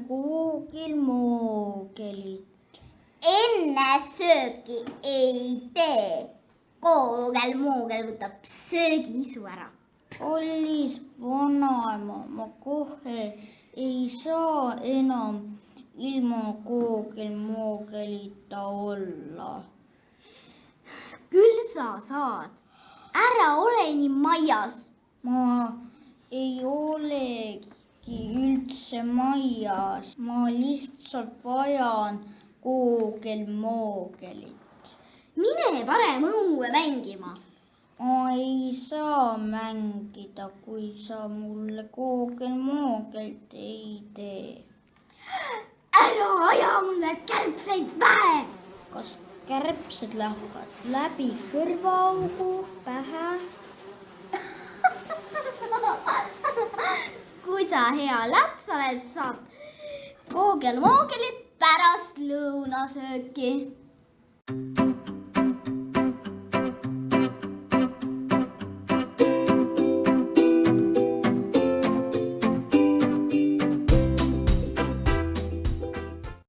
kuugil-moogelit. Enne sööki ei tee. Koogel-moogel võtab söögiisu ära. Kallis vanaema, ma kohe ei saa enam ilma koogel-moogelita olla. Küll sa saad. Ära ole nii majas. Ma ei olegi üldse majas. Ma lihtsalt vajan koogel-moogelit. Mine parem õue mängima. Ma ei saa mängida, kui sa mulle koogel-moogelt ei tee. Ära aja mulle kärbseid pähe. Kas kärbsed lähevad läbi kõrvaaugu pähe? Kui sa hea laps oled, saad koogel-moogelit pärast lõunasööki.